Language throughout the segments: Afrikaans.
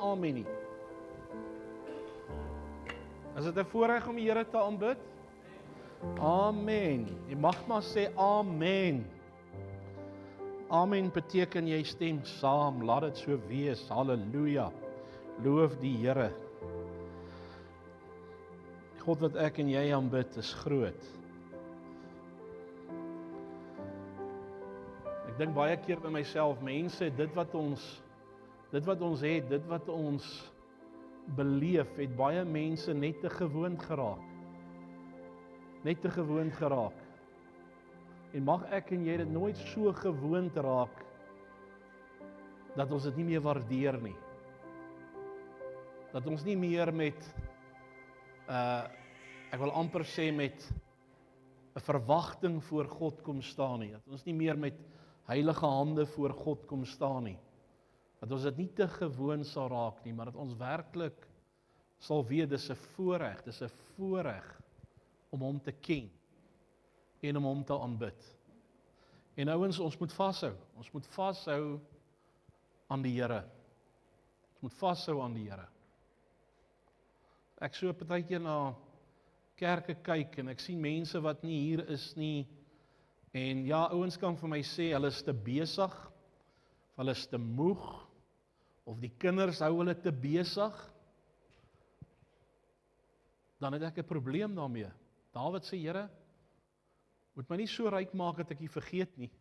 amen nie? Is dit 'n voorreg om die Here te aanbid? Amen. Jy mag maar sê amen. Amen beteken jy stem saam, laat dit so wees. Halleluja. Loof die Here. God wat ek en jy aanbid is groot. Ek dink baie keer by myself, mense, dit wat ons het, dit wat ons beleef, het baie mense net te gewoond geraak. Net te gewoond geraak. En mag ek en jy dit nooit so gewoond raak, dat ons dit nie meer waardeer nie. Dat ons nie meer met, ek wil amper sê met 'n verwagting voor God kom staan nie. Dat ons nie meer met heilige hande voor God kom staan nie. Dat ons dit nie te gewoon sal raak nie, maar dat ons werklik sal weet, dis 'n voorreg om hom te ken en om hom te aanbid. En ouens, ons moet vashou aan die Here. Ons moet vashou aan die Here. Ek so partykeer na kerke kyk en ek sien mense wat nie hier is nie. En ja, ouens kan vir my sê, hulle is te besig, of hulle is te moeg, of die kinders hou hulle te besig. Dan het ek 'n probleem daarmee. Dawid sê, Here, moet my nie so ryk maak dat ek U vergeet nie.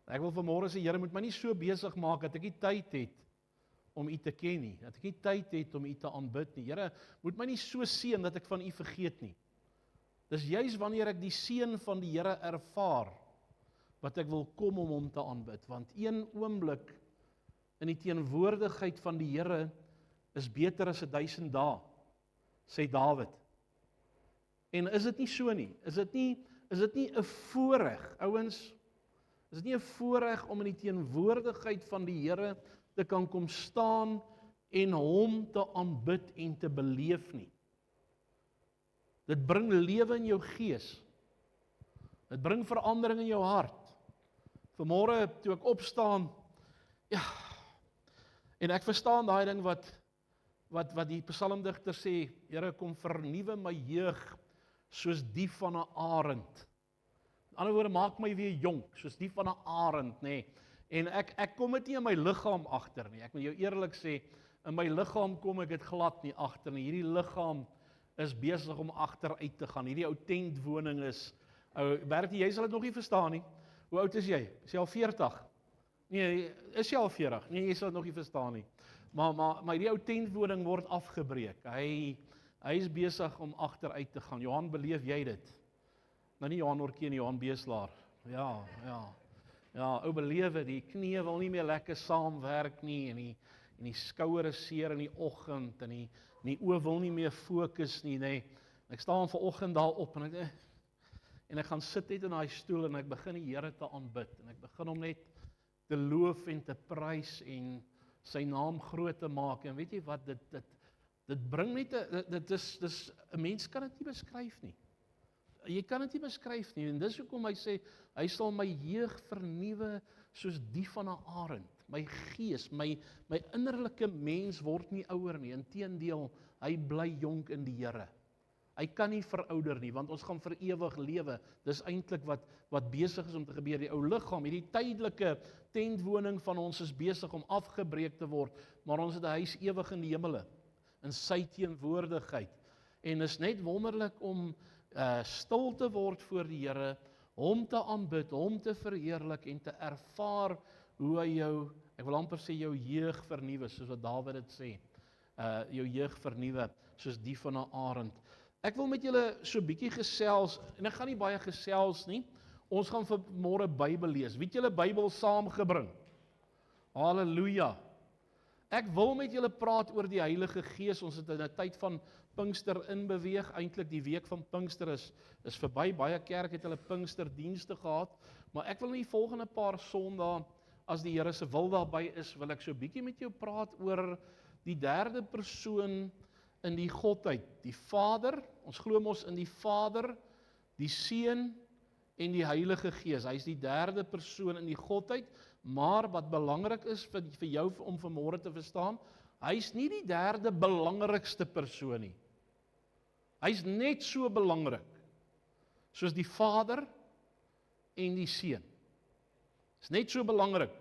Ek wil vanmôre sê, Here, moet my nie so besig maak dat ek nie tyd het om U te ken nie, dat ek nie tyd het om U te aanbid nie. Here, moet my nie so seën dat ek van U vergeet nie. Dis juis wanneer ek die seën van die Here ervaar, wat ek wil kom om hom te aanbid, want een oomblik in die teenwoordigheid van die Here is beter as 1000 dae, sê Dawid. En is dit nie so nie? Is dit nie 'n voorreg, ouens? Is dit nie 'n voorreg om in die teenwoordigheid van die Here te kan kom staan en hom te aanbid en te beleef nie? Dit bring lewe in jou gees. Dit bring verandering in jou hart. Vanmôre toe ek opstaan, ja, en ek verstaan daai ding wat die psalmdigter sê, Here, kom vernuwe my jeug soos die van 'n arend. In ander woorde, maak my weer jonk, soos die van 'n arend, nê. En ek kom dit nie in my liggaam agter nie. Ek moet jou eerlik sê, in my liggaam kom ek dit glad nie agter nie. Hierdie liggaam is besig om agteruit te gaan. Hierdie ou tentwoning is, Bertie, jy sal dit nog nie verstaan nie. Hoe oud is jy? Is jy al 40? Nee, is jy al 40? Nee, jy sal dit nog nie verstaan nie. Maar die ou tentwoning word afgebreek. Hy is besig om agteruit te gaan. Johan, beleef jy dit? Nou nie Johan Orkie nie, Johan Beeslaar. Ja, ou belewe, die knie wil nie meer lekker saamwerk nie, en die skouer is seer in die oggend, en die oë wil nie meer fokus nie, nê. Ek staan vanoggend daar op, en ek gaan sit net in daai stoel, en ek begin die Here te aanbid, en ek begin hom net te loof en te prys, en sy naam groot te maak, en weet jy wat, dit bring net, dis 'n mens kan dit nie beskryf nie. Jy kan dit nie beskryf nie, en dis hoekom hy sê, hy sal my jeug vernuwe soos die van 'n arend. My gees, my innerlike mens word nie ouer nie, inteendeel, hy bly jonk in die Here. Hy kan nie verouder nie, want ons gaan vir ewig lewe. Dis eintlik wat besig is om te gebeur. Die ou liggaam, hierdie tydelike tentwoning van ons is besig om afgebreek te word, maar ons het 'n huis ewig in die hemele, in sy teenwoordigheid. En is net wonderlik om stil te word voor die Here, hom te aanbid, hom te verheerlik en te ervaar hoe hy jou, ek wil amper sê jou jeug vernuwe, soos wat Dawid dit sê, jou jeug vernuwe, soos die van 'n arend. Ek wil met julle so 'n bietjie gesels, en ek gaan nie baie gesels nie, ons gaan vanmôre Bybel lees. Wie het julle Bybel saamgebring? Halleluja! Ek wil met julle praat oor die Heilige Gees. Ons het in 'n tyd van Pinkster inbeweeg. Eintlik die week van Pinkster is verby. Baie kerk het hulle Pinksterdienste gehad, maar ek wil in die volgende paar Sondae, as die Here se wil daarby is, wil ek so 'n bietjie met jou praat oor die derde persoon in die Godheid, die Vader. Ons glo mos in die Vader, die Seun en die Heilige Gees. Hy is die derde persoon in die Godheid, maar wat belangrik is vir jou om vanmôre te verstaan, Hy's nie die derde belangrikste persoon nie. Hy's net so belangrik, soos die Vader en die Seun. Is net so belangrik.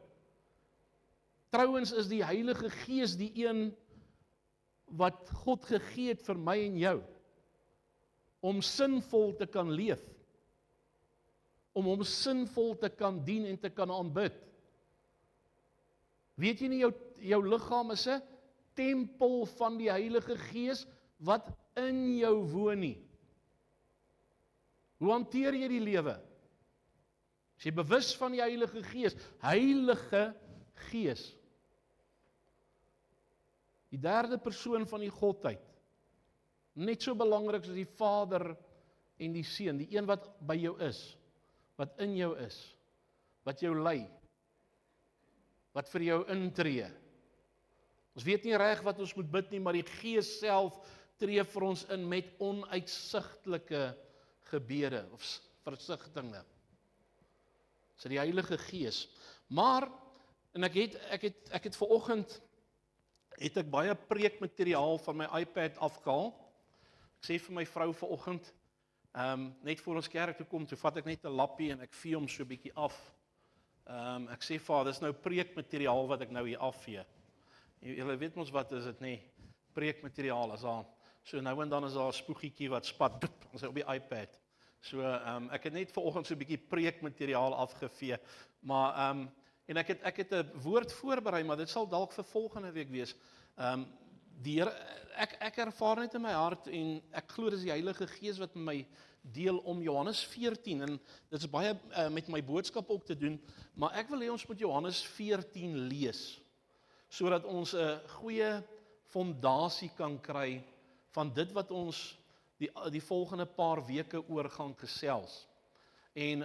Trouwens is die Heilige Gees die een wat God gegee het vir my en jou, om sinvol te kan leef, om hom sinvol te kan dien en te kan aanbid. Weet jy nie, jou liggaam is 'n tempel van die Heilige Gees wat in jou woon nie. Hoe hanteer jy die lewe? Is jy bewus van die Heilige Gees? Heilige Gees. Die derde persoon van die Godheid. Net so belangrik as die Vader en die Seun, die een wat by jou is, wat in jou is, wat jou lei, wat vir jou intree. Ons weet nie reg wat ons moet bid nie, maar die Gees self tree vir ons in met onuitsigtelike gebede of versigtinge. So die Heilige Gees. Maar, en ek het vanoggend het ek baie preekmateriaal van my iPad afgehaal. Ek sê vir my vrou vanoggend, net voor ons kerk toe kom, toe vat ek net 'n lappie en ek vee hom so 'n bietjie af. Ek sê vir haar, dis nou preekmateriaal wat ek nou hier afvee. Julle weet mos wat is dit nie? Preekmateriaal as daar so nou en dan is daar 'n spoegietjie wat spat ons op die iPad. So ek het net vanoggend so 'n bietjie preekmateriaal afgevee, maar en ek het 'n woord voorberei, maar dit sal dalk vir volgende week wees. Die Here, ek ervaar net in my hart en ek glo dis die Heilige Gees wat met my deel om Johannes 14 en dit is baie met my boodskap ook te doen, maar ek wil hê ons moet Johannes 14 lees sodat ons 'n goeie fondasie kan kry van dit wat ons die volgende paar weke oor gaan gesels. En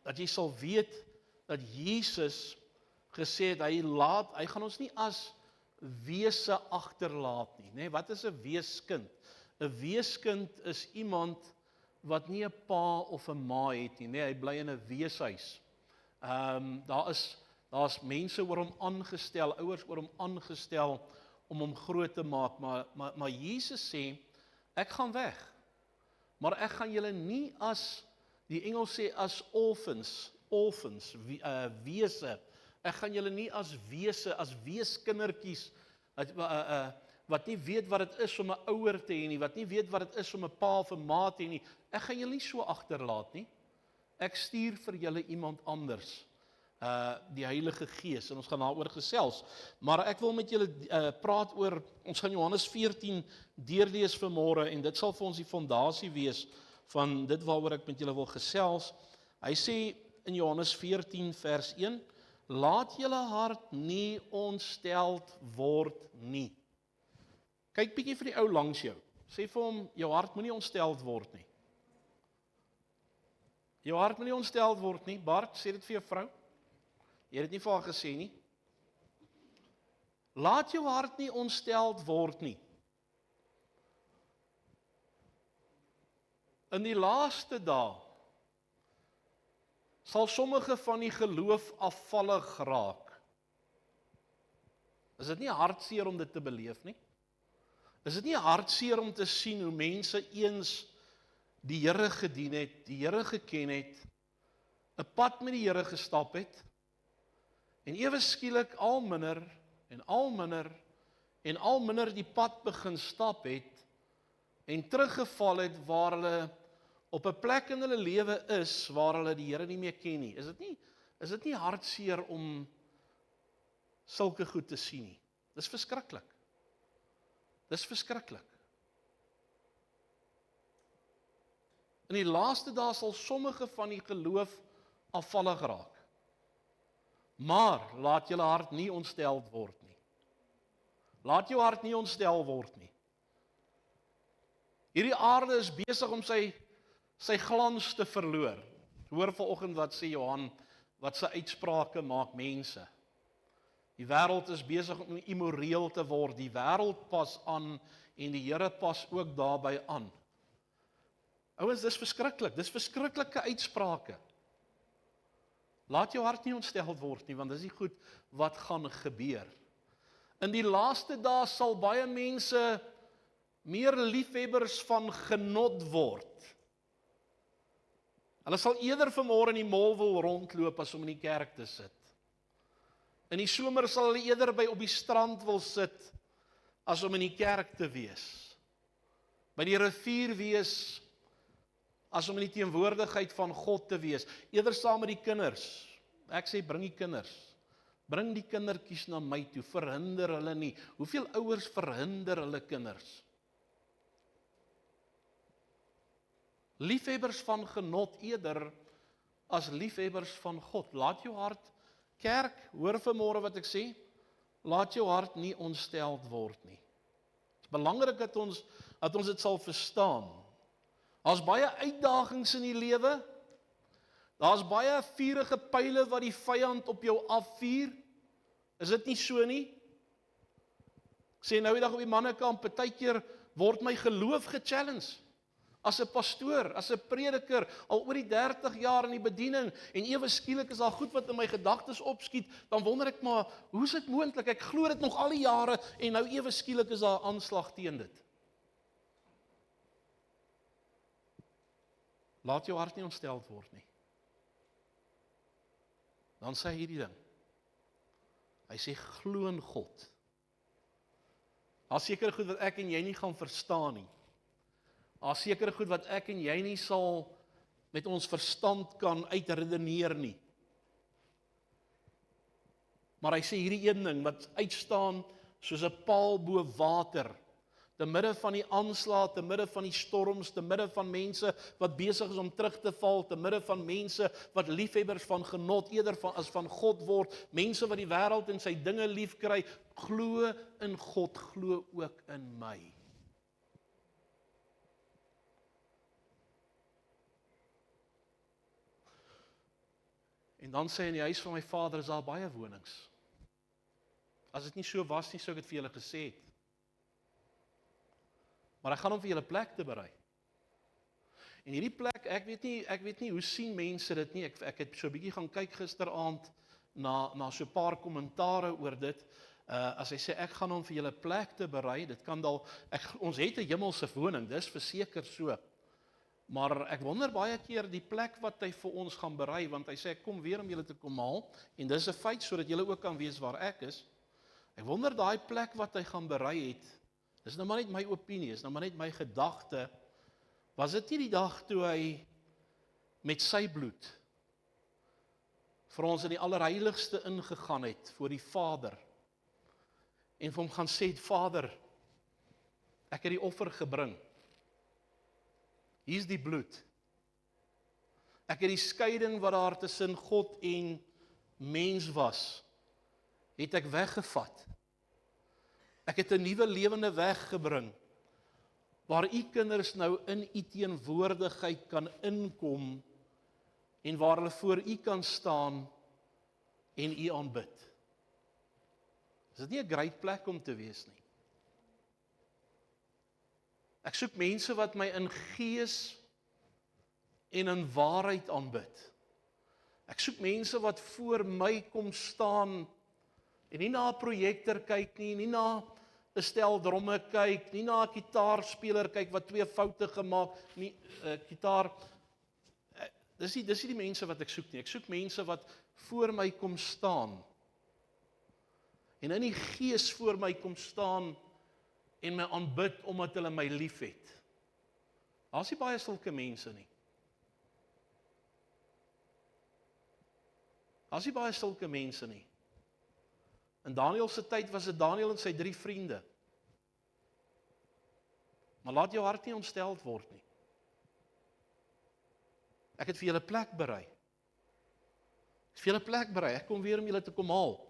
dat jy sal weet dat Jesus gesê het, hy gaan ons nie as wese agterlaat nie, nê? Wat is 'n weeskind? 'n Weeskind is iemand wat nie 'n pa of 'n ma het nie, nê? Hy bly in 'n weeshuis. Daar's mense oor hom aangestel, ouers oor hom aangestel om hom groot te maak, maar Jesus sê, ek gaan weg, maar ek gaan julle nie as, die Engels sê as orphans, wese, ek gaan julle nie as wese, as weeskindertjies, wat nie weet wat dit is om 'n ouer te hê nie, wat nie weet wat dit is om 'n pa of 'n ma te hê nie, ek gaan julle nie so agterlaat nie, ek stuur vir julle iemand anders, die Heilige Gees, en ons gaan daaroor gesels, maar ek wil met julle praat oor, ons gaan Johannes 14 deurlees vanmôre, en dit sal vir ons die fondasie wees, van dit waaroor ek met julle wil gesels. Hy sê in Johannes 14 vers 1, laat julle hart nie ontsteld word nie. Kyk bietjie vir die ou langs jou, sê vir hom, jou hart moenie ontsteld word nie. Jou hart moenie ontsteld word nie. Bart, sê dit vir jou vrou. Jy het dit nie vir haar gesê nie. Laat jou hart nie ontsteld word nie. In die laaste dae sal sommige van die geloof afvallig raak. Is dit nie hartseer om dit te beleef nie? Is dit nie hartseer om te sien hoe mense eens die Here gedien het, die Here geken het, 'n pad met die Here gestap het, en ewe skielik al minder en al minder en al minder die pad begin stap het en teruggeval het waar hulle op 'n plek in hulle lewe is waar hulle die Here nie meer ken nie. Is dit nie hartseer om sulke goed te sien nie? Dis verskriklik. Dis verskriklik. In die laaste dae sal sommige van die geloof afvallig raak. Maar laat julle hart nie ontsteld word nie. Laat jou hart nie ontstel word nie. Hierdie aarde is besig om sy glans te verloor. Hoor vanoggend wat sê Johan, wat sy uitsprake maak mense. Die wêreld is besig om immoreel te word. Die wêreld pas aan en die Here pas ook daarbey aan. Ouens, dis verskriklik. Dis verskriklike uitsprake. Laat jou hart nie ontsteld word nie, want dis nie goed wat gaan gebeur. In die laaste dae sal baie mense meer liefhebbers van genot word. Hulle sal eerder vanmôre in die mall wil rondloop as om in die kerk te sit. In die somer sal hulle eerder op die strand wil sit as om in die kerk te wees. By die rivier wees as om in die teenwoordigheid van God te wees. Eerder saam met die kinders. Ek sê bring die kinders. Bring die kindertjies na my toe, verhinder hulle nie. Hoeveel ouers verhinder hulle kinders? Liefhebbers van genot eerder as liefhebbers van God. Laat jou hart, kerk, hoor vanmôre wat ek sê, laat jou hart nie ontsteld word nie. Het is belangrik dat ons dit sal verstaan. Daar's baie uitdagings in die lewe. Daar's baie vuurige pile wat die vyand op jou afvuur. Is dit nie so nie? Ek sê nou die dag op die mannekamp, partykeer word my geloof gechallenge. As 'n pastoor, as 'n prediker, al oor die 30 jaar in die bediening, en ewe skielik is daar goed wat in my gedagtes opskiet, dan wonder ek maar, hoe is dit moontlik? Ek glo dit nog al die jare, en nou ewe skielik is daar 'n aanslag teen dit. Laat jou hart nie ontsteld word nie. Dan sê hy hierdie ding. Hy sê, glo in God. Daar's seker goed wat ek en jy nie gaan verstaan nie. Daar's seker goed wat ek en jy nie sal met ons verstand kan uitredeneer nie. Maar hy sê hierdie een ding wat uitstaan soos 'n paal bo water, te midde van die aanslae, te midde van die storms, te midde van mense wat besig is om terug te val, te midde van mense wat liefhebbers van genot eerder as van God word, mense wat die wêreld en sy dinge lief kry, glo in God, glo ook in my. En dan sê hy, in die huis van my Vader is daar baie wonings. As dit nie so was nie, sou ek dit vir julle gesê het. Maar ek gaan om vir julle plek te berei. En hierdie plek, ek weet nie hoe sien mense dit nie. Ek het so 'n bietjie gaan kyk gisteraand na so 'n paar kommentare oor dit. As hy sê ek gaan om vir julle plek te berei, dit kan ons het 'n hemelse woning, dis verseker so. Maar ek wonder baie keer die plek wat hy vir ons gaan berei, want hy sê ek kom weer om julle te kom haal, en dis 'n feit sodat julle ook kan weet waar ek is. Ek wonder daai plek wat hy gaan berei het, dis nou maar net my opinie, is nou maar net my gedagte, was dit nie die dag toe hy met sy bloed vir ons in die allerheiligste ingegaan het, voor die Vader, en vir hom gaan sê, Vader, ek het die offer gebring, hier is die bloed, ek het die skeiding wat daar tussen God en mens was, het ek weggevat, ek het 'n nuwe lewende weg gebring, waar u kinders nou in u teenwoordigheid kan inkom, en waar hulle voor u kan staan, en u aanbid. Is dit nie 'n great plek om te wees nie? Ek soek mense wat my in gees en in waarheid aanbid. Ek soek mense wat voor my kom staan, en nie na 'n projektor kyk nie na 'n stel dromme kyk, nie na 'n gitaarspeler kyk wat 2 foute gemaak, nie gitaar. Dis nie die mense wat ek soek nie. Ek soek mense wat voor my kom staan, en in die gees voor my kom staan, en my aanbid omdat hulle my liefhet. Daar's nie baie sulke mense nie. Daar's nie baie sulke mense nie. In Daniël se tyd was dit Daniël en sy 3 vriende. Maar laat jou hart nie ontsteld word nie. Ek het vir julle plek berei. Ek kom weer om julle te kom haal.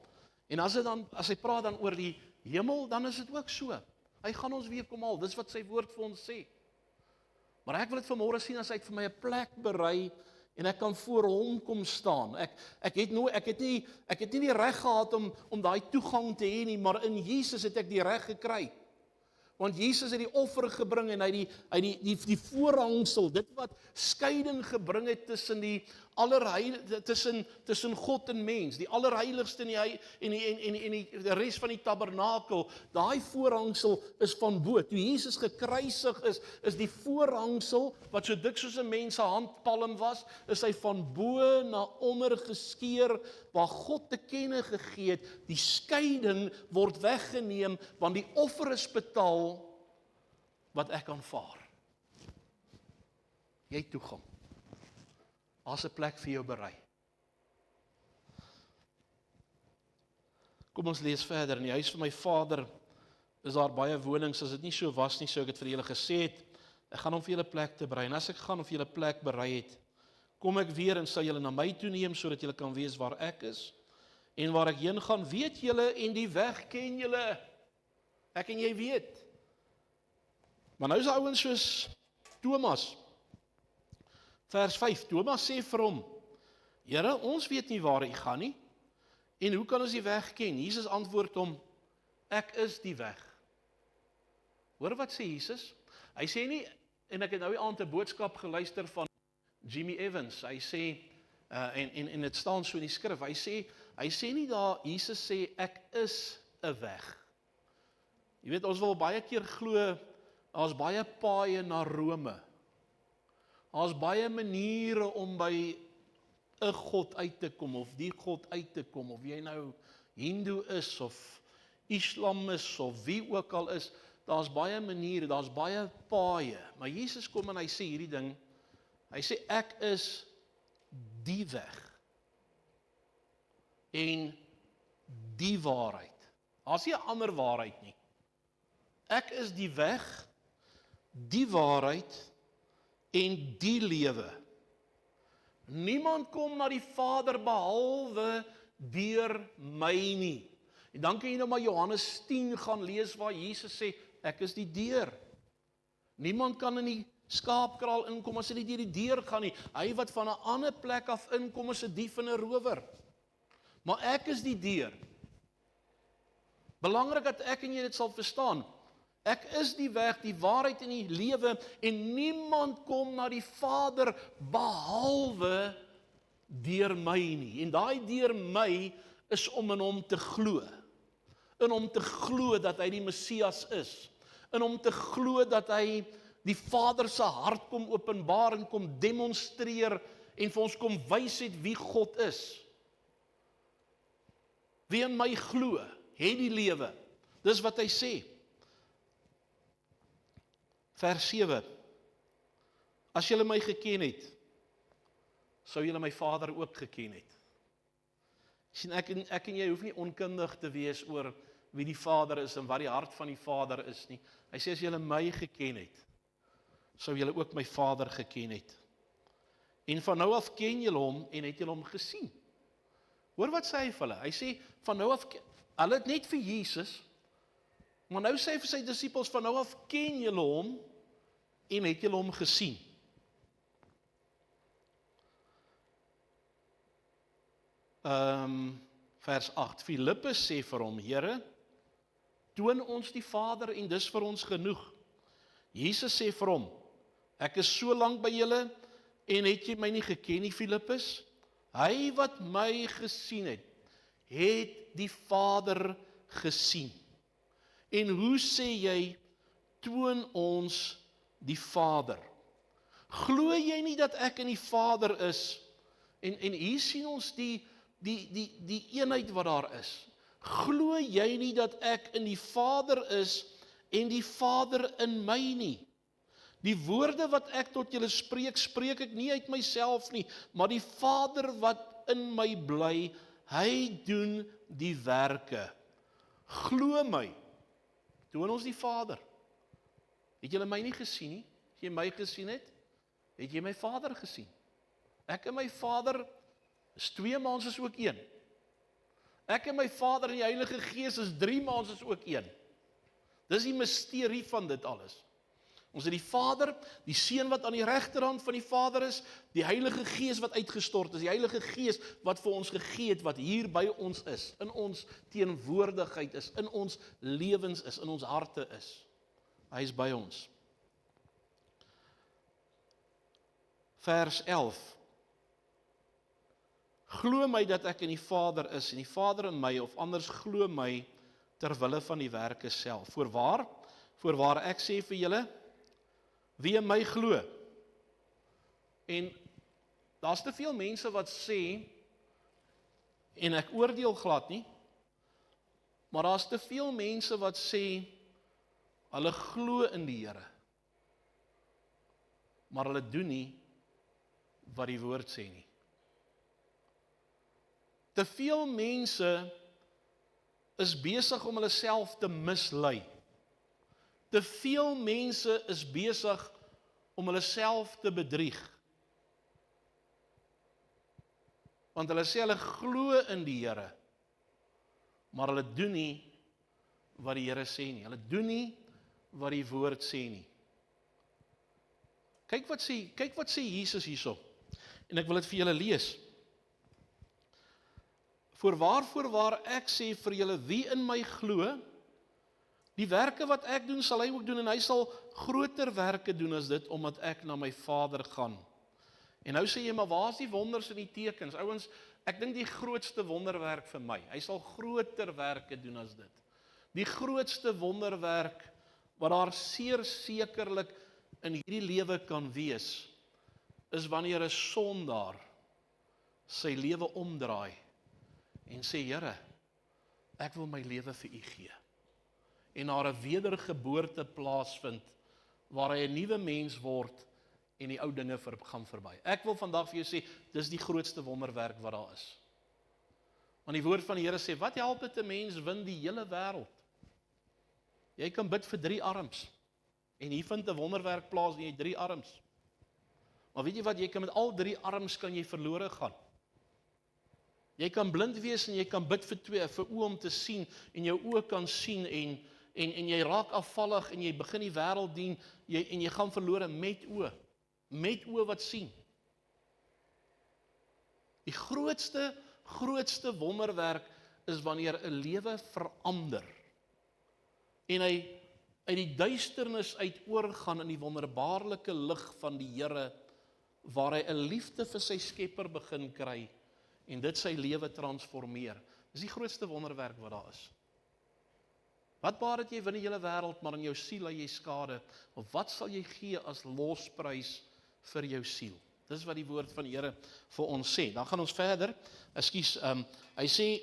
En as hy praat dan oor die hemel, dan is dit ook so. Hy gaan ons weer kom haal, dis wat sy woord vir ons sê. Maar ek wil dit vanmôre sien as hy vir my 'n plek berei, en ek kan voor hom kom staan. Ek het nie die reg gehad om daai toegang te hê nie, maar in Jesus het ek die reg gekry. Want Jesus het die offer gebring, en hy die voorhangsel, dit wat skeiding gebring het tussen die tussen God en mens, die allerheiligste en die res van die tabernakel, daai voorhangsel is van bo. Toe Jesus gekruisig is die voorhangsel, wat so dik soos 'n mens se handpalm was, is hy van bo na onder geskeur, waar God te kenne gegee het, die skeiding word weggeneem, want die offer is betaal, wat ek aanvaar. Jy het toegang. Daar's 'n plek vir jou berei. Kom ons lees verder. In die huis van my Vader is daar baie wonings. As dit nie so was nie, sou ek dit vir julle gesê het. Ek gaan om vir julle plek te berei. En as ek gaan om vir julle plek berei het, kom ek weer en sal julle na my toe neem, sodat julle kan weet waar ek is. En waar ek heen gaan, weet julle, en die weg ken julle. Ek en jy weet. Maar nou is daar ouens soos Thomas. Vers 5, Thomas sê vir hom, Here, ons weet nie waar u gaan nie, en hoe kan ons die weg ken? Jesus antwoord hom, ek is die weg. Hoor wat sê Jesus? Hy sê nie, en ek het nou die aand 'n boodskap geluister van Jimmy Evans, hy sê, en dit staan so in die skrif, hy sê nie daar, Jesus sê, ek is 'n weg. Jy weet, ons wil baie keer glo, daar's baie paaie na Rome. Daar's baie maniere om by 'n God uit te kom, of die God uit te kom, of jy nou Hindu is, of Islam is, of wie ook al is, daar's baie maniere, daar's baie paaie, maar Jesus kom en hy sê hierdie ding, hy sê ek is die weg, en die waarheid. Daar's nie 'n ander waarheid nie. Ek is die weg, die waarheid, en die lewe. Niemand kom na die Vader behalwe deur my nie. En dan kan jy nou maar Johannes 10 gaan lees waar Jesus sê, ek is die deur. Niemand kan in die skaapkraal inkom as hy nie deur die deur gaan nie. Hy wat van 'n ander plek af inkom is 'n dief en 'n rower. Maar ek is die deur. Belangrik dat ek en jy dit sal verstaan. Ek is die weg, die waarheid en die lewe, en niemand kom na die Vader behalwe deur my nie. En daai deur my is om in hom te glo. In hom te glo dat hy die Messias is. In hom te glo dat hy die Vader se hart kom openbaar en kom demonstreer en vir ons kom wys het wie God is. Wie in my glo, het die lewe. Dis wat hy sê. Vers 7, as julle my geken het, sou julle my Vader ook geken het. Sien, ek en jy hoef nie onkundig te wees oor wie die Vader is en wat die hart van die Vader is nie. Hy sê as julle my geken het, sou julle ook my Vader geken het. En van nou af ken julle hom en het julle hom gesien. Hoor wat sê hy vir hulle? Hy sê van nou af, hulle het net vir Jesus, maar nou sê hy vir sy disippels, van nou af ken julle hom en het julle hom gesien. Vers 8, Filippus sê vir hom, Here, toon ons die Vader en dis vir ons genoeg. Jesus sê vir hom, ek is so lank by julle en het jy my nie geken nie, Filippus? Hy wat my gesien het die Vader gesien. En hoe sê jy, toon ons die Vader? Glo jy nie dat ek in die Vader is? En hier sien ons die eenheid wat daar is. Glo jy nie dat ek in die Vader is en die Vader in my nie? Die woorde wat ek tot julle spreek, spreek ek nie uit myself nie, maar die Vader wat in my bly, hy doen die werke. Glo my. Toon ons die Vader. Het julle my nie gesien nie? As jy my gesien het jy my Vader gesien. Ek en my Vader is 2, maar ons is ook 1. Ek en my Vader en die Heilige Gees is 3, maar ons is ook 1. Dis die misterie van dit alles. Ons het die Vader, die Seun wat aan die regterhand van die Vader is, die Heilige Gees wat uitgestort is, die Heilige Gees wat vir ons gegee het, wat hier by ons is, in ons teenwoordigheid is, in ons lewens is, in ons harte is. Hy is by ons. Vers 11. Glo my dat ek in die Vader is, en die Vader in my, of anders glo my, ter wille van die werke self. Voorwaar ek sê vir julle, wie in my glo. En daar's te veel mense wat sê, en ek oordeel glad nie, maar daar's te veel mense wat sê, hulle glo in die Here, maar hulle doen nie wat die woord sê nie. Te veel mense is besig om hulle self te mislei. Te veel mense is besig om hulle self te bedrieg. Want hulle sê hulle glo in die Here, maar hulle doen nie wat die Here sê nie. Hulle doen nie wat die woord sê nie. Kyk wat sê Jesus hierso. En ek wil dit vir julle lees. Voorwaar ek sê vir julle, wie in my glo, die werke wat ek doen, sal hy ook doen, en hy sal groter werke doen as dit, omdat ek na my Vader gaan. En nou sê jy, maar waar is die wonders en die tekens? Ouens, ek dink die grootste wonderwerk vir my, hy sal groter werke doen as dit. Die grootste wonderwerk, wat daar seer sekerlik in hierdie lewe kan wees, is wanneer 'n sondaar sy lewe omdraai, en sê, Here, ek wil my lewe vir U gee. En daar 'n wedergeboorte plaasvind, waar hy 'n nuwe mens word, en die ou dinge gaan verby. Ek wil vandag vir jou sê, dis die grootste wonderwerk wat daar is. Want die woord van die Here sê, wat help dit 'n mens win die hele wêreld? Jy kan bid vir 3 arms, en hier vind 'n wonderwerk plaas, en jy 3 arms. Maar weet jy wat, jy kan met al 3 arms kan jy verlore gaan. Jy kan blind wees en jy kan bid vir oë om te sien, en jou oë kan sien, en jy raak afvallig, en jy begin die wêreld dien, en jy gaan verlore met oë wat sien. Die grootste wonderwerk is wanneer 'n lewe verander, en hy uit die duisternis uit oorgaan in die wonderbaarlike lig van die Here, waar hy 'n liefde vir sy Skepper begin kry, en dit sy lewe transformeer. Dis die grootste wonderwerk wat daar is. Wat baat dit jy win die hele wêreld, maar in jou siel ly jy skade? Of wat sal jy gee as losprys vir jou siel? Dis wat die woord van die Here vir ons sê. Dan gaan ons verder. Hy sê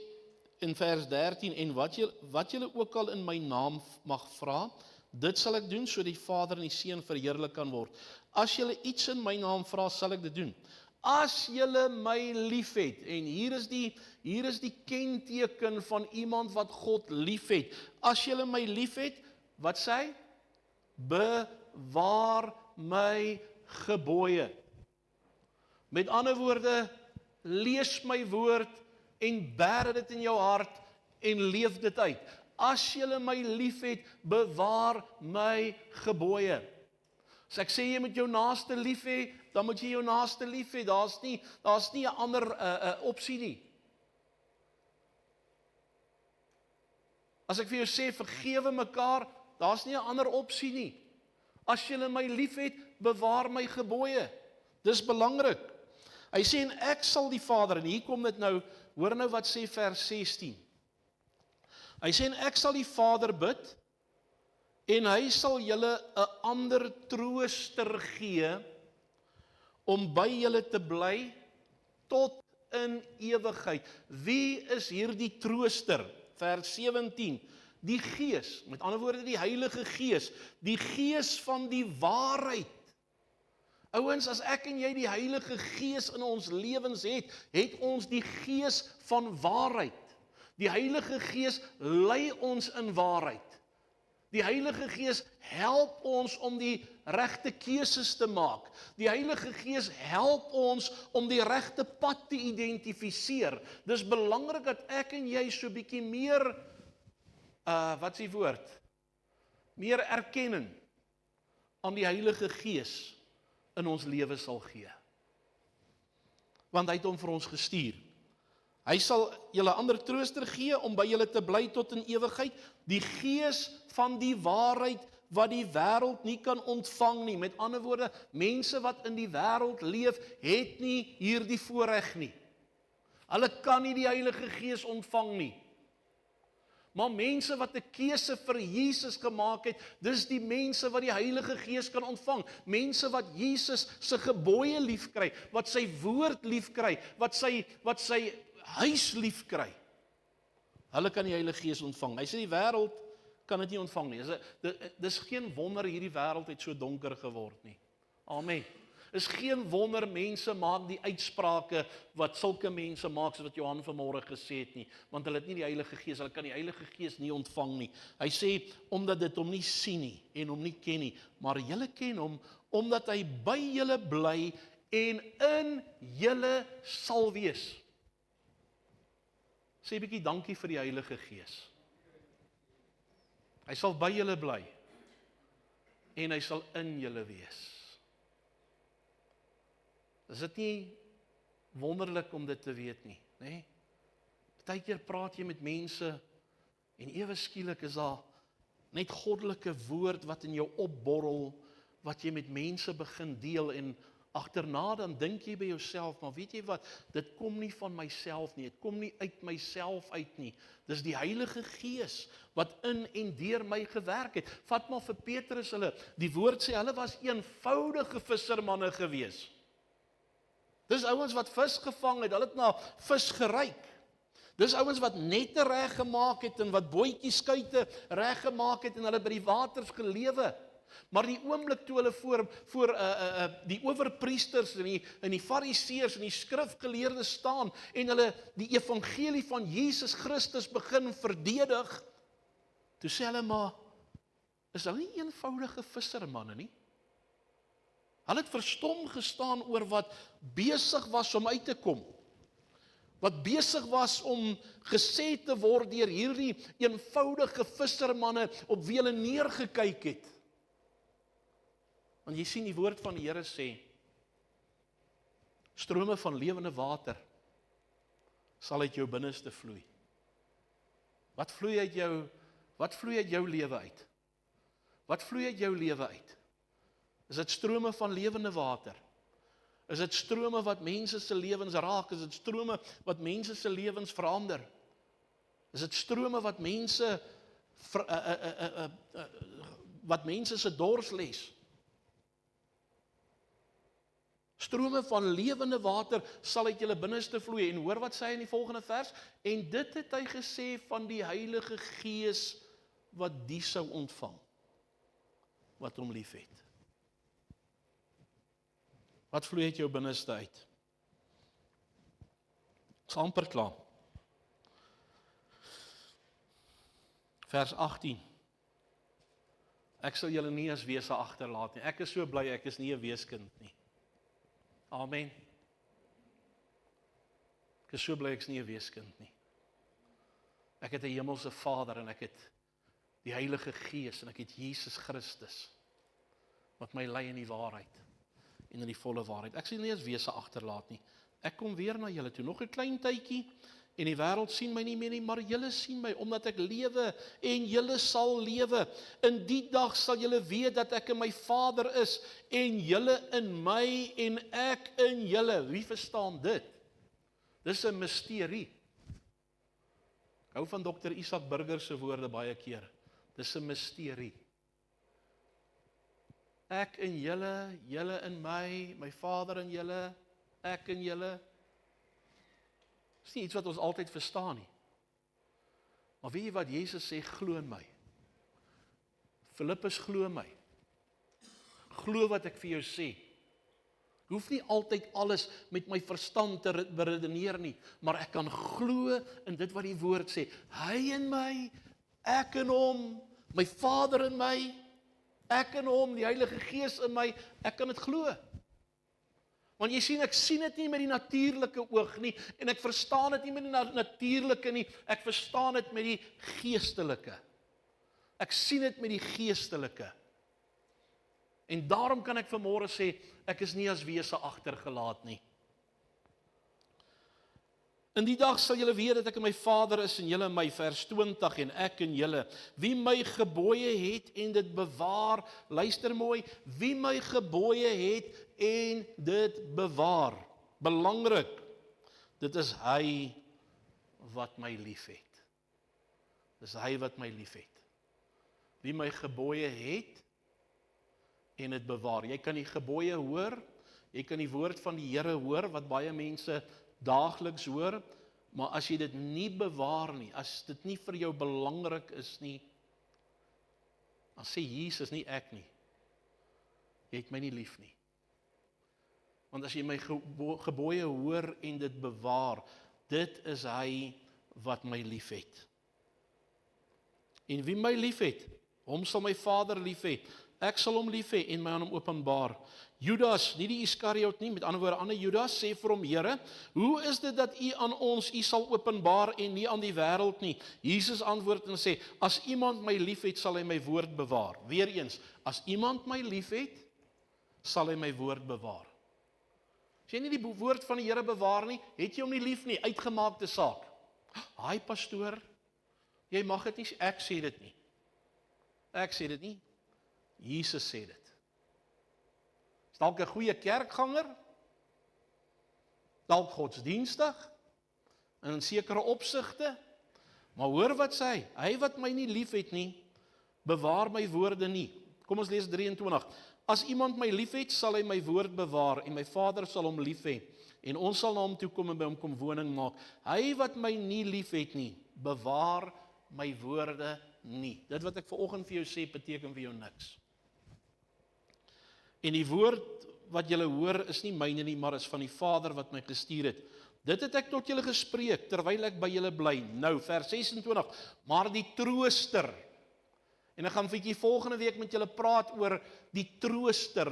in vers 13, en wat julle ook al in my naam mag vra, dit sal ek doen, sodat die Vader en die Seun verheerlik kan word. As julle iets in my naam vra, sal ek dit doen. As julle my liefhet, en hier is die kenteken van iemand wat God liefhet. As julle my liefhet, wat sê hy? Bewaar my gebooie. Met ander woorde, lees my woord en bære dit in jou hart en leef dit uit. As julle my liefhet, bewaar my gebooie. As ek sê jy moet jou naaste lief hê, dan moet jy jou naaste lief hê. Daar's nie 'n ander opsie nie. As ek vir jou sê vergewe mekaar, daar's nie 'n ander opsie nie. As julle my liefhet, bewaar my gebooie. Dis belangrik. Hy sê, en ek sal die Vader, en hier kom dit nou, hoor nou wat sê vers 16. Hy sê, en ek sal die Vader bid, en hy sal julle 'n ander trooster gee, om by julle te bly, tot in ewigheid. Wie is hierdie trooster? Vers 17, die Gees, met ander woorde die Heilige Gees, die Gees van die waarheid. Ouens, as ek en jy die Heilige Gees in ons lewens het ons die Gees van waarheid. Die Heilige Gees lei ons in waarheid. Die Heilige Gees help ons om die regte keuses te maak. Die Heilige Gees help ons om die regte pad te identifiseer. Dis belangrik dat ek en jy so bietjie meer, wat is die woord? Meer erkenning aan die Heilige Gees in ons lewe sal gee. Want hy het hom vir ons gestuur. Hy sal julle ander trooster gee om by julle te bly tot in ewigheid, die Gees van die waarheid wat die wêreld nie kan ontvang nie. Met ander woorde, mense wat in die wêreld leef, het nie hierdie voorreg nie. Hulle kan nie die Heilige Gees ontvang nie. Maar mense wat 'n keuse vir Jesus gemaak het, dis die mense wat die Heilige Gees kan ontvang. Mense wat Jesus se gebooie liefkry, wat sy woord liefkry, wat sy huis liefkry. Hulle kan die Heilige Gees ontvang. Hy sê die wêreld kan dit nie ontvang nie. Dis geen wonder hierdie wêreld het so donker geword nie. Amen. Is geen wonder mense maak die uitsprake wat sulke mense maak, soos wat Johan vanmôre gesê het nie, want hulle het nie die Heilige Gees, hulle kan die Heilige Gees nie ontvang nie. Hy sê, omdat dit hom nie sien nie, en hom nie ken nie, maar julle ken hom, omdat hy by julle bly, en in julle sal wees. Sê 'n bietjie dankie vir die Heilige Gees. Hy sal by julle bly, en hy sal in julle wees. Is dit nie wonderlik om dit te weet nie, nê? Partykeer praat jy met mense en ewe skielik is daar net goddelike woord wat in jou opborrel, wat jy met mense begin deel en agterna dan dink jy by jouself, maar weet jy wat, dit kom nie van myself nie, dit kom nie uit myself uit nie. Dis die Heilige Gees wat in en deur my gewerk het. Vat maar vir Petrus hulle, die woord sê hulle was eenvoudige vissermanne gewees. Dis ouens wat vis gevang het, hulle het na vis geryk. Dis ouens wat nette reggemaak het en wat bootjies skuite reggemaak het en hulle by die waters gelewe. Maar die oomblik toe hulle voor die owerpriesters en die fariseërs en die skrifgeleerdes staan en hulle die evangelie van Jesus Christus begin verdedig, toe sê hulle maar, is hulle nie eenvoudige vissermanne nie? Hulle het verstom gestaan oor wat besig was om uit te kom. Wat besig was om gesê te word deur hierdie eenvoudige vissermanne op wie hulle neergekyk het. Want jy sien die woord van die Here sê, strome van lewende water sal uit jou binneste vloei. Wat vloei uit jou lewe uit? Wat vloei uit jou lewe uit? Is dit strome van lewende water? Is dit strome wat mense se lewens raak? Is dit strome wat mense se lewens verander? Is dit strome wat mense se dors les? Strome van lewende water sal uit julle binneste vloei. En hoor wat sê hy in die volgende vers? En dit het hy gesê van die Heilige Gees wat die sou ontvang, wat hom liefhet. Wat vloei uit jou binneste uit? Ons amper klaar. Vers 18. Ek sal julle nie as wese agterlaat nie. Ek is so bly ek is nie 'n weeskind nie. Amen. Ek is so bly ek is nie 'n weeskind nie. Ek het 'n hemelse Vader en ek het die Heilige Gees en ek het Jesus Christus wat my lei in die waarheid en in die volle waarheid. Ek sal nie as wese agterlaat nie. Ek kom weer na julle toe, nog 'n klein tydjie en die wêreld sien my nie meer nie, maar julle sien my omdat ek lewe en julle sal lewe. In die dag sal julle weet dat ek in my Vader is en julle in my en ek in julle. Wie verstaan dit? Dis 'n misterie. Ek hou van Dr. Isaac Burger se woorde baie keer. Dis 'n misterie. Ek in julle, julle in my Vader in julle, ek in julle. Dis nie iets wat ons altyd verstaan nie. Maar weet jy wat Jesus sê, glo in my. Filippus, glo my. Glo wat ek vir jou sê. Ek hoef nie altyd alles met my verstand te beredeneer nie, maar ek kan glo in dit wat die woord sê. Hy in my, ek in hom, my Vader in my, ek in hom, die Heilige Gees in my, ek kan dit glo. Want jy sien, ek sien dit nie met die natuurlike oog nie, en ek verstaan dit nie met die natuurlike nie, ek verstaan dit met die geestelike. Ek sien dit met die geestelike. En daarom kan ek vanmôre sê, ek is nie as wese agtergelaat nie. In die dag sal julle weet dat ek in my Vader is en julle in my, vers 20, en ek in julle. Wie my gebooie het en dit bewaar, luister mooi, wie my gebooie het en dit bewaar. Belangrik, Dit is hy wat my liefhet. Dis hy wat my liefhet. Wie my gebooie het en dit bewaar. Jy kan die gebooie hoor, jy kan die woord van die Here hoor, wat baie mense daagliks hoor, maar as jy dit nie bewaar nie, as dit nie vir jou belangrik is nie, dan sê Jesus, nie ek nie. Jy het my nie lief nie. Want as jy my gebooie hoor en dit bewaar, dit is hy wat my lief het. En wie my lief het, hom sal my Vader lief hê. Ek sal hom lief hê en my aan hom openbaar. Judas, nie die Iskariot nie, met ander woorde, ander Judas sê vir hom, Here, hoe is dit dat u aan ons u sal openbaar en nie aan die wêreld nie? Jesus antwoord en sê, as iemand my lief het, sal hy my woord bewaar. Weereens, as iemand my lief het, sal hy my woord bewaar. As jy nie die woord van die Here bewaar nie, het jy hom nie lief nie, uitgemaakte saak. Haai pastoor, jy mag dit nie, ek sê dit nie. Ek sê dit nie, Jesus sê dit. Is dalk 'n goeie kerkganger, dalk godsdienstig, in sekere opsigte, maar hoor wat sê hy wat my nie lief het nie, bewaar my woorde nie. Kom ons lees 23. As iemand my lief het, sal hy my woord bewaar, en my Vader sal hom lief hê, en ons sal na hom toe kom en by hom kom woning maak. Hy wat my nie lief het nie, bewaar my woorde nie. Dit wat ek vanoggend vir jou sê, beteken vir jou niks. En die woord wat julle hoor is nie myne nie, maar is van die Vader wat my gestuur het. Dit het ek tot julle gespreek, terwyl ek by julle bly. Nou, vers 26, maar die trooster, en ek gaan vir julle volgende week met julle praat oor die trooster,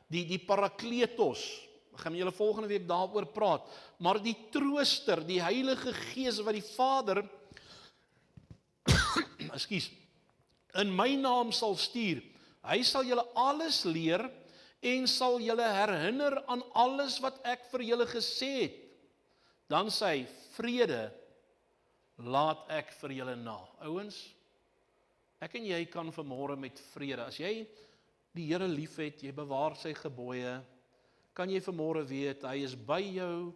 die parakletos. Ek gaan met julle volgende week daaroor praat. Maar die trooster, die Heilige Gees wat die Vader, in my naam sal stuur, hy sal julle alles leer en sal julle herinner aan alles wat ek vir julle gesê het. Dan sê hy, vrede laat ek vir julle na. Ouens, ek en jy kan vanmôre met vrede, as jy die Here liefhet, jy bewaar sy gebooie, kan jy vanmôre weet, hy is by jou,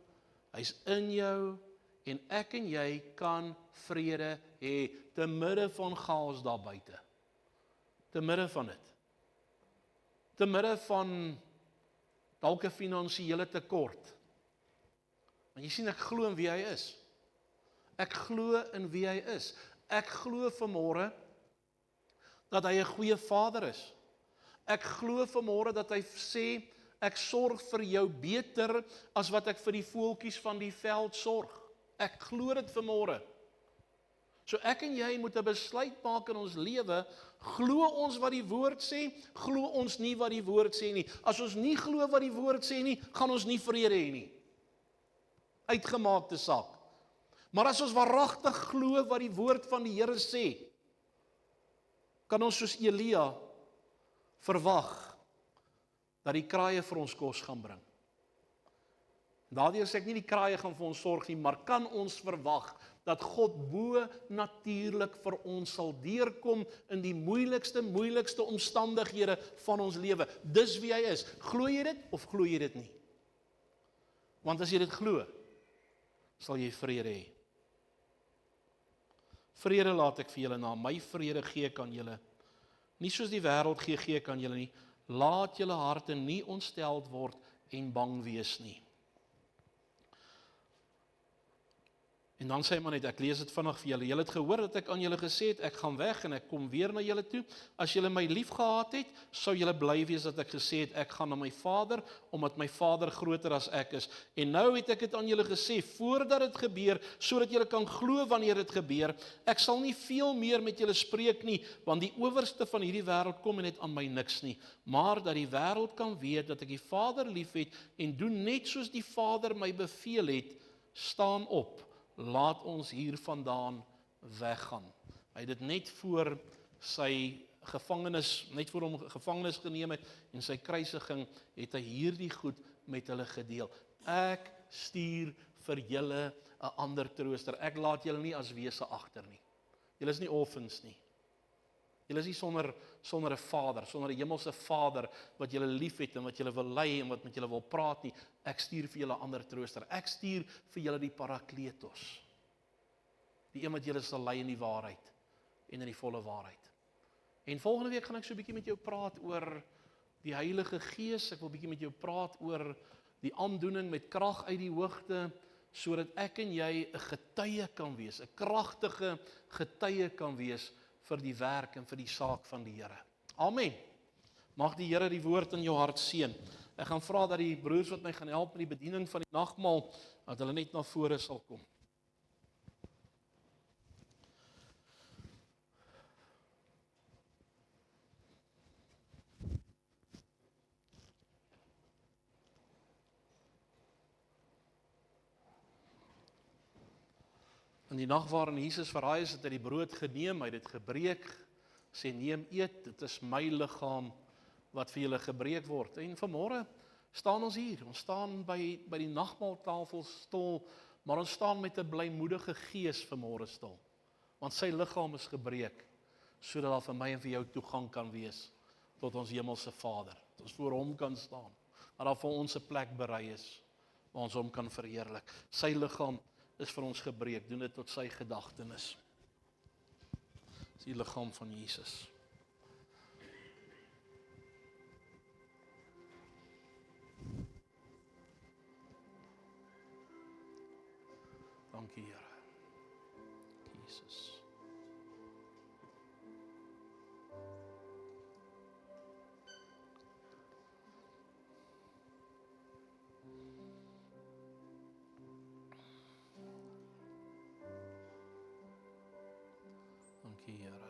hy's in jou, en ek en jy kan vrede hê, te midde van chaos daar buite. Te midde van dit. Te midde van dalk 'n finansiële tekort. Want jy sien, ek glo in wie hy is. Ek glo in wie hy is. Ek glo vanmôre dat hy 'n goeie Vader is. Ek glo vanmôre dat hy sê, ek sorg vir jou beter as wat ek vir die voeltjies van die veld sorg. Ek glo dit vanmôre. So ek en jy moet 'n besluit maak in ons lewe, glo ons wat die woord sê, glo ons nie wat die woord sê nie. As ons nie glo wat die woord sê nie, gaan ons nie vrede hê nie. Uitgemaakte saak. Maar as ons waaragtig glo wat die woord van die Here sê, kan ons soos Elia verwag dat die kraaie vir ons kos gaan bring. Daardeur sê ek nie die kraaie gaan vir ons sorg nie, maar kan ons verwag dat God bo natuurlik vir ons sal deurkom in die moeilikste omstandighede van ons lewe. Dis wie hy is. Glo jy dit of glo jy dit nie? Want as jy dit glo, sal jy vrede hê. Vrede laat ek vir julle na, my vrede gee ek aan julle. Nie soos die wêreld gee ek aan julle nie. Laat julle harte nie ontsteld word en bang wees nie. En dan sê hy maar net, ek lees dit vinnig vir julle. Julle het gehoor dat ek aan julle gesê het, ek gaan weg en ek kom weer na julle toe. As julle my lief gehad het, sou julle bly wees dat ek gesê het, ek gaan na my Vader, omdat my Vader groter as ek is. En nou het ek dit aan julle gesê, voordat dit gebeur, sodat julle kan glo wanneer dit gebeur. Ek sal nie veel meer met julle spreek nie, want die owerste van hierdie wêreld kom en het aan my niks nie. Maar dat die wêreld kan weet dat ek die Vader liefhet en doen net soos die Vader my beveel het, staan op. Laat ons hier vandaan weggaan. Hy het dit net voor sy gevangenis, net voor hom gevangenis geneem het en sy kruisiging, het hy hierdie goed met hulle gedeel. Ek stuur vir julle 'n ander trooster. Ek laat julle nie as wese agter nie. Julle is nie orphans nie. Julle is nie sonder 'n Vader, sonder 'n hemelse Vader wat julle liefhet en wat julle wil lei en wat met julle wil praat nie. Ek stuur vir julle 'n ander trooster. Ek stuur vir julle die Parakletos. Die een wat julle sal lei in die waarheid en in die volle waarheid. En volgende week gaan ek so 'n bietjie met jou praat oor die Heilige Gees. Ek wil 'n bietjie met jou praat oor die aandoening met krag uit die hoogte, sodat ek en jy 'n getuie kan wees, 'n kragtige getuie kan wees vir die werk en vir die saak van die Here. Amen. Mag die Here die woord in jou hart seën. Ek gaan vra dat die broers wat my gaan help met die bediening van die nagmaal, dat hulle net na vore sal kom. In die nag waarin Jesus verraai is, het hy die brood geneem, hy het dit gebreek, sê neem eet, dit is my liggaam wat vir julle gebreek word. En vanmôre staan ons hier, ons staan by die nagmaaltafel stil, maar ons staan met 'n blymoedige gees vanmôre stil. Want sy liggaam is gebreek, sodat daar vir my en vir jou toegang kan wees tot ons hemelse Vader. Dat ons voor hom kan staan, dat daar vir ons 'n plek berei is, waar ons hom kan verheerlik. Sy liggaam is vir ons gebreek, doen dit tot sy gedagtenis. Dis die liggaam van Jesus. Dankie Here. Jesus. Dankie Here.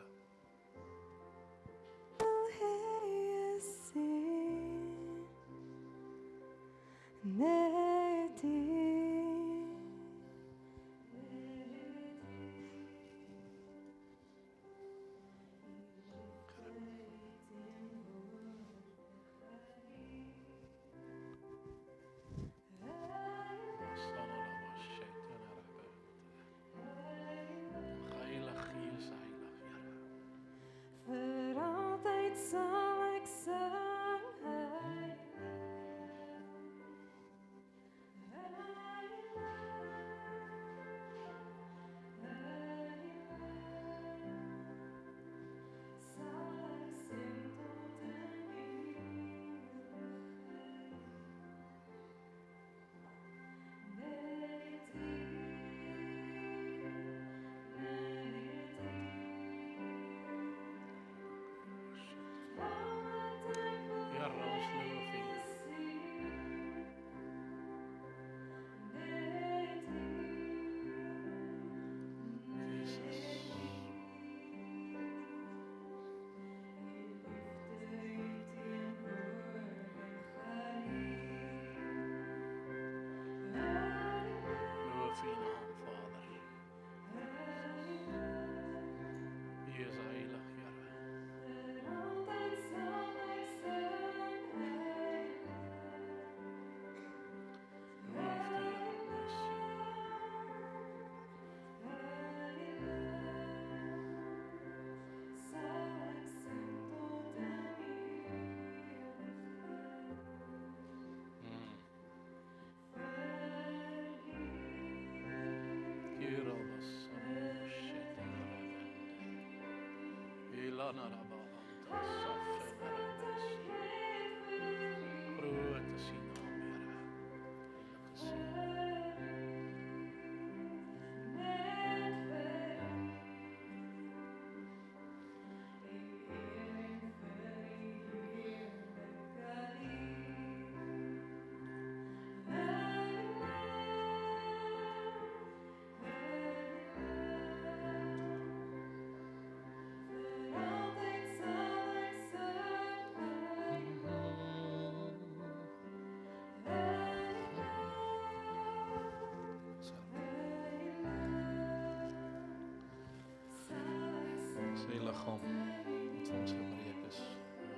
Sy liggaam wat vir ons gebreek is,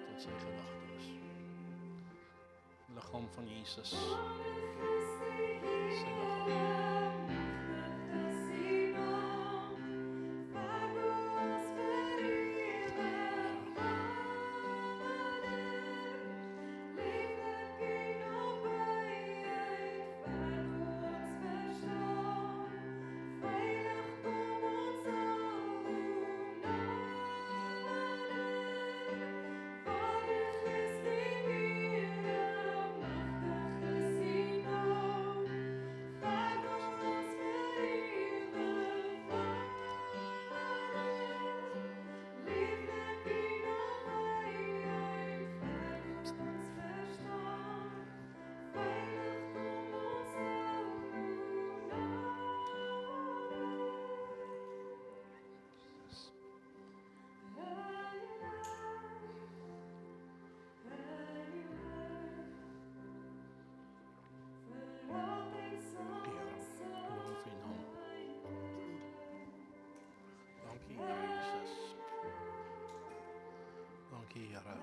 tot sy gedagtenis. Die liggaam van Jesus. Sy liggaam. dankie, Here.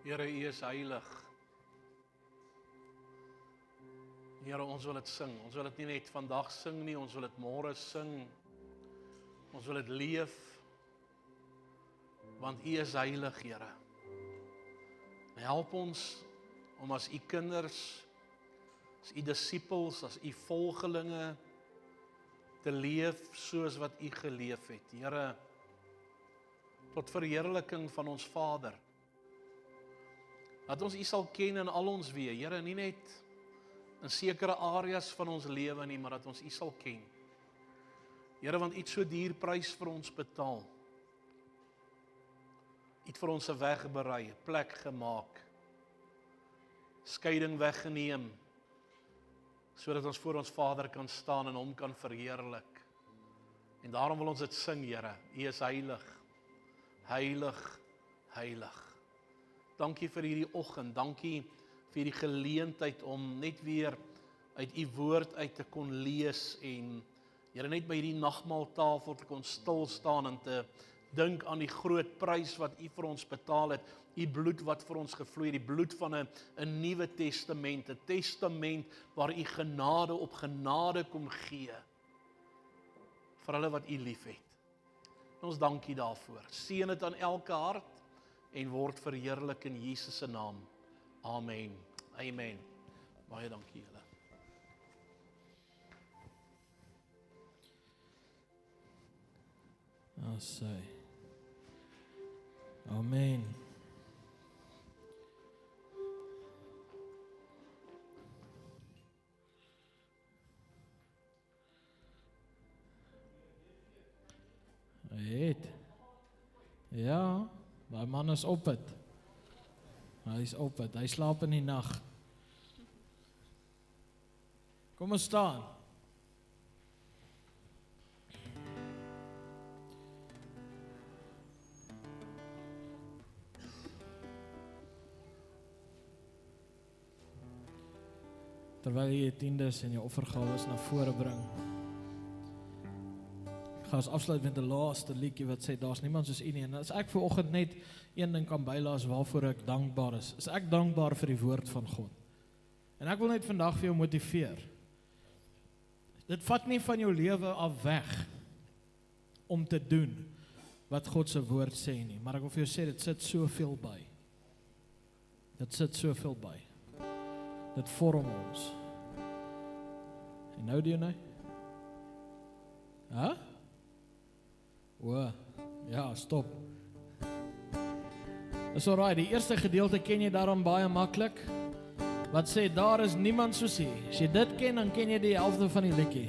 Here, U is heilig. Here, ons wil dit sing. Ons wil dit nie net vandag sing nie, ons wil dit môre sing. Ons wil dit leef. Want U is heilig, Here. Help ons om as U kinders, as U disippels, as U volgelinge te leef soos wat U geleef het. Here, tot verheerliking van ons Vader. Dat ons U sal ken in al ons weë, Here, nie net in sekere areas van ons lewe nie, maar dat ons U sal ken. Here, want U het so duur prys vir ons betaal. U het vir ons 'n weg berei, 'n plek gemaak. Skeiding weggeneem, sodat ons voor ons Vader kan staan en Hom kan verheerlik. En daarom wil ons dit sing, Here. U is heilig, heilig, heilig. Dankie vir hierdie oggend, dankie vir die geleentheid om net weer uit U woord uit te kon lees en Here net by hierdie nagmaaltafel te kon stil staan en te dink aan die groot prys wat U vir ons betaal het, U bloed wat vir ons gevloei het, die bloed van 'n Nuwe Testament, 'n testament waar U genade op genade kom gee vir hulle wat U liefhet. Ons dankie daarvoor. Seën dit aan elke hart en word verheerlik in Jesus se naam. Amen. Amen. Baie dankie julle. Asai. Amen. Hy het. Ja, daai man is op het. Hy is op het. Hy slaap in die nag. Kom ons staan. Terwyl jy tiendes en jou offergawes na vore bring. Ek gaan ons afsluit met die laaste liedjie wat sê daar's niemand soos U nie. En as ek vanoggend net een ding kan bylaas waarvoor ek dankbaar is ek dankbaar vir die woord van God. En ek wil net vandag vir jou motiveer. Dit vat nie van jou lewe af weg om te doen wat God se woord sê nie, maar ek wil vir jou sê dit sit soveel by. Dit sit soveel by. Dit vorm ons. En nou doen hy? Hæ? O, ja, stop. Is alright, die eerste gedeelte ken jy daarom baie maklik. Wat sê, daar is niemand soos U. As jy dit ken, dan ken jy die helfte van die liedjie.